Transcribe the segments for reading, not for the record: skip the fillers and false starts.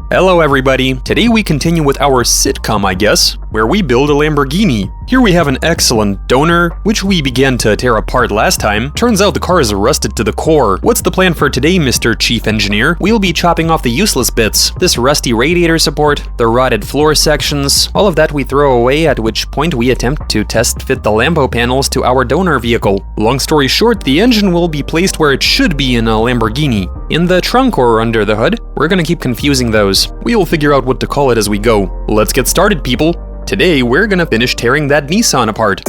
Hello everybody! Today we continue with our sitcom, I guess, where we build a Lamborghini. Here we have an excellent donor, which we began to tear apart last time. Turns out the car is rusted to the core. What's the plan for today, Mr. Chief Engineer? We'll be chopping off the useless bits. This rusty radiator support, the rotted floor sections, all of that we throw away, at which point we attempt to test fit the Lambo panels to our donor vehicle. Long story short, the engine will be placed where it should be in a Lamborghini. In the trunk or under the hood. We're gonna keep confusing those. We'll figure out what to call it as we go. Let's get started, people! Today, we're gonna finish tearing that Nissan apart.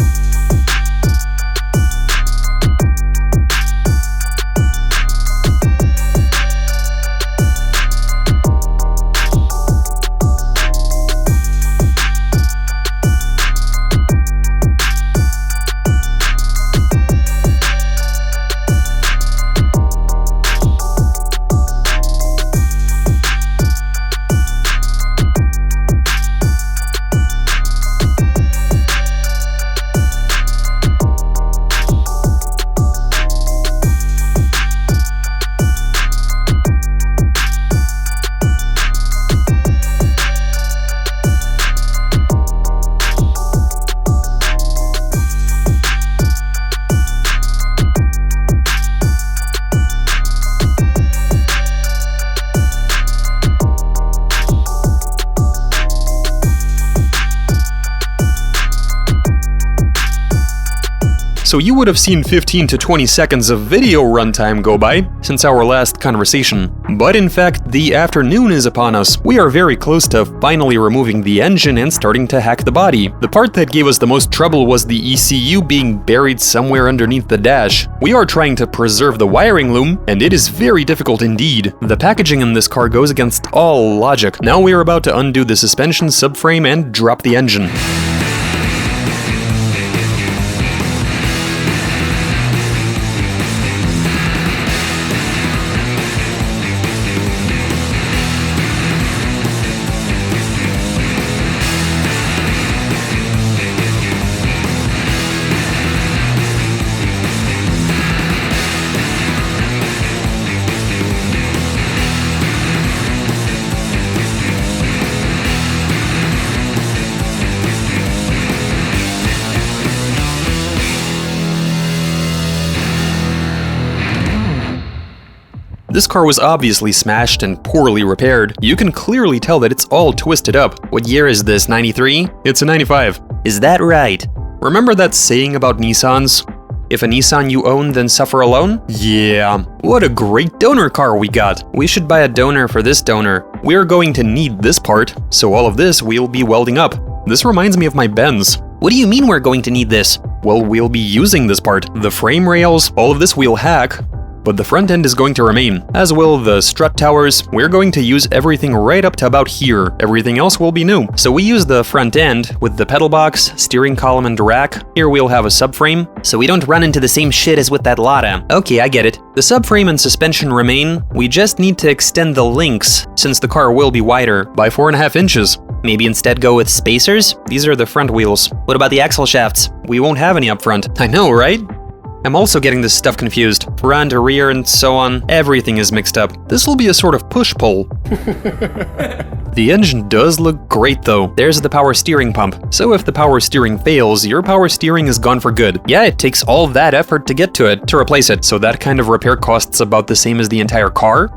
So you would have seen 15 to 20 seconds of video runtime go by since our last conversation. But in fact, the afternoon is upon us. We are very close to finally removing the engine and starting to hack the body. The part that gave us the most trouble was the ECU being buried somewhere underneath the dash. We are trying to preserve the wiring loom, and it is very difficult indeed. The packaging in this car goes against all logic. Now we are about to undo the suspension subframe and drop the engine. This car was obviously smashed and poorly repaired. You can clearly tell that it's all twisted up. What year is this, 93? It's a 95. Is that right? Remember that saying about Nissans? If a Nissan you own, then suffer alone? Yeah. What a great donor car we got. We should buy a donor for this donor. We're going to need this part, so all of this we'll be welding up. This reminds me of my Benz. What do you mean we're going to need this? Well, we'll be using this part. The frame rails, all of this we'll hack. But the front end is going to remain, as will the strut towers. We're going to use everything right up to about here. Everything else will be new. So we use the front end with the pedal box, steering column and rack. Here we'll have a subframe, so we don't run into the same shit as with that Lada. Okay, I get it. The subframe and suspension remain. We just need to extend the links, since the car will be wider, by 4.5 inches. Maybe instead go with spacers? These are the front wheels. What about the axle shafts? We won't have any up front. I know, right? I'm also getting this stuff confused. Front, rear, and so on. Everything is mixed up. This will be a sort of push-pull. The engine does look great though. There's the power steering pump. So if the power steering fails, your power steering is gone for good. Yeah, it takes all that effort to get to it, to replace it. So that kind of repair costs about the same as the entire car?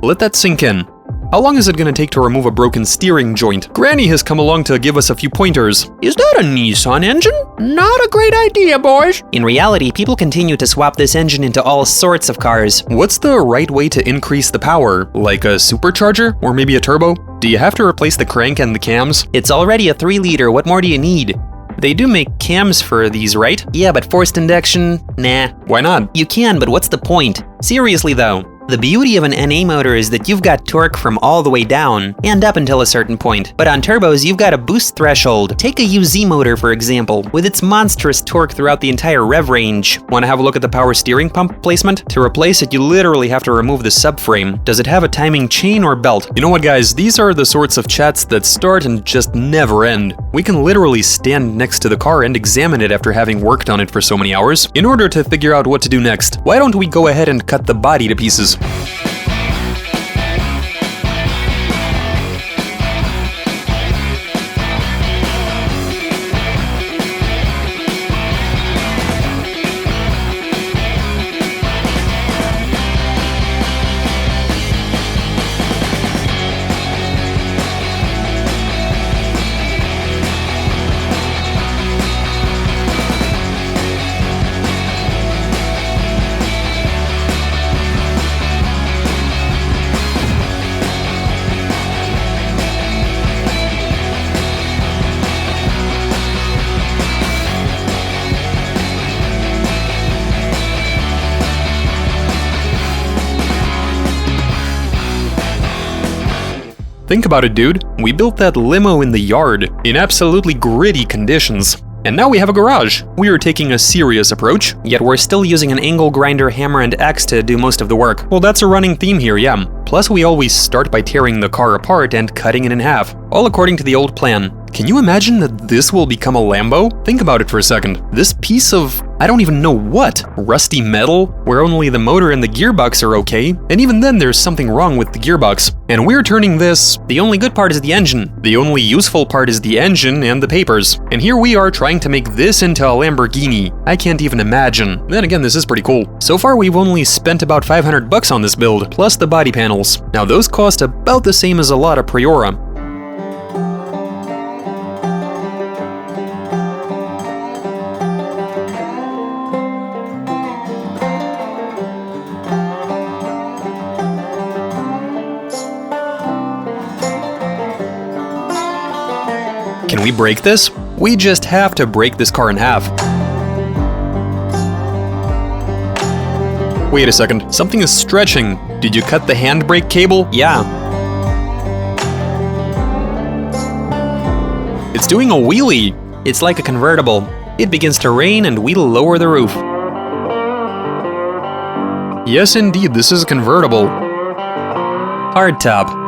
Let that sink in. How long is it gonna take to remove a broken steering joint? Granny has come along to give us a few pointers. Is that a Nissan engine? Not a great idea, boys. In reality, people continue to swap this engine into all sorts of cars. What's the right way to increase the power? Like a supercharger? Or maybe a turbo? Do you have to replace the crank and the cams? It's already a 3-liter, what more do you need? They do make cams for these, right? Yeah, but forced induction? Nah. Why not? You can, but what's the point? Seriously though. The beauty of an NA motor is that you've got torque from all the way down, and up until a certain point. But on turbos, you've got a boost threshold. Take a UZ motor, for example, with its monstrous torque throughout the entire rev range. Want to have a look at the power steering pump placement? To replace it, you literally have to remove the subframe. Does it have a timing chain or belt? You know what, guys? These are the sorts of chats that start and just never end. We can literally stand next to the car and examine it after having worked on it for so many hours. In order to figure out what to do next, why don't we go ahead and cut the body to pieces? Think about it, dude. We built that limo in the yard, in absolutely gritty conditions. And now we have a garage. We are taking a serious approach, yet we're still using an angle grinder, hammer, and axe to do most of the work. Well, that's a running theme here, yeah. Plus, we always start by tearing the car apart and cutting it in half, all according to the old plan. Can you imagine that this will become a Lambo? Think about it for a second. This piece of, I don't even know what, rusty metal, where only the motor and the gearbox are okay, and even then there's something wrong with the gearbox. And we're turning this, the only good part is the engine. The only useful part is the engine and the papers. And here we are trying to make this into a Lamborghini. I can't even imagine. Then again, this is pretty cool. So far we've only spent about 500 bucks on this build, plus the body panels. Now those cost about the same as a lot of Priora. Can we break this? We just have to break this car in half. Wait a second, something is stretching. Did you cut the handbrake cable? Yeah. It's doing a wheelie. It's like a convertible. It begins to rain and we'll lower the roof. Yes, indeed, this is a convertible. Hardtop.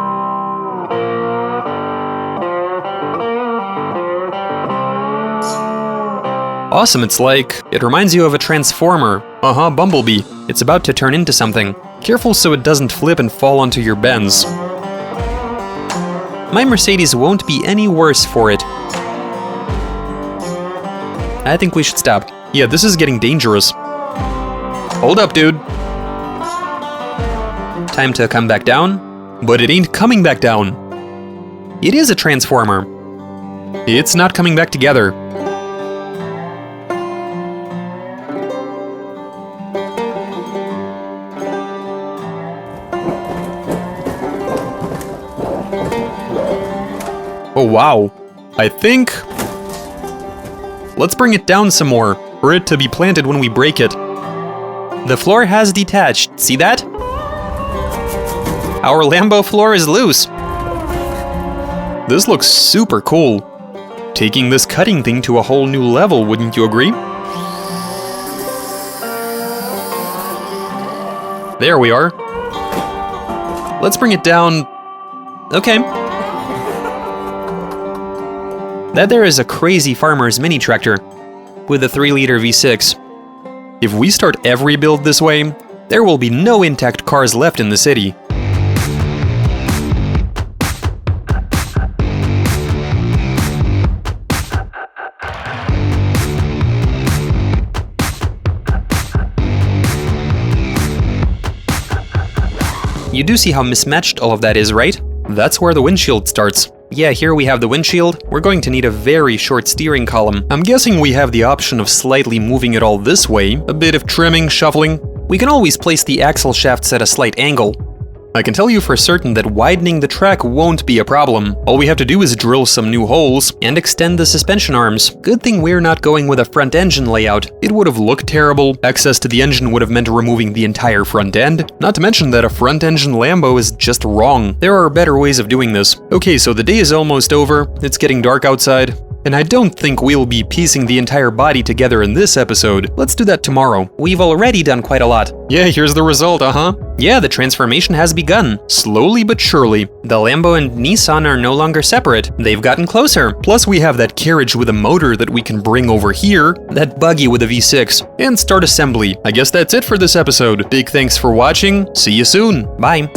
Awesome, it's like, it reminds you of a transformer. Bumblebee. It's about to turn into something. Careful so it doesn't flip and fall onto your Benz. My Mercedes won't be any worse for it. I think we should stop. Yeah, this is getting dangerous. Hold up, dude. Time to come back down. But it ain't coming back down. It is a transformer. It's not coming back together. Oh wow, I think... Let's bring it down some more, for it to be planted when we break it. The floor has detached, see that? Our Lambo floor is loose. This looks super cool. Taking this cutting thing to a whole new level, wouldn't you agree? There we are. Let's bring it down... Okay. That there is a crazy farmer's mini tractor with a 3-liter V6. If we start every build this way, there will be no intact cars left in the city. You do see how mismatched all of that is, right? That's where the windshield starts. Yeah, here we have the windshield. We're going to need a very short steering column. I'm guessing we have the option of slightly moving it all this way, a bit of trimming, shuffling. We can always place the axle shafts at a slight angle. I can tell you for certain that widening the track won't be a problem. All we have to do is drill some new holes and extend the suspension arms. Good thing we're not going with a front engine layout. It would have looked terrible. Access to the engine would have meant removing the entire front end. Not to mention that a front engine Lambo is just wrong. There are better ways of doing this. Okay, so the day is almost over. It's getting dark outside. And I don't think we'll be piecing the entire body together in this episode. Let's do that tomorrow. We've already done quite a lot. Yeah, here's the result, Yeah, the transformation has begun. Slowly but surely. The Lambo and Nissan are no longer separate. They've gotten closer. Plus we have that carriage with a motor that we can bring over here, that buggy with a V6, and start assembly. I guess that's it for this episode. Big thanks for watching. See you soon. Bye.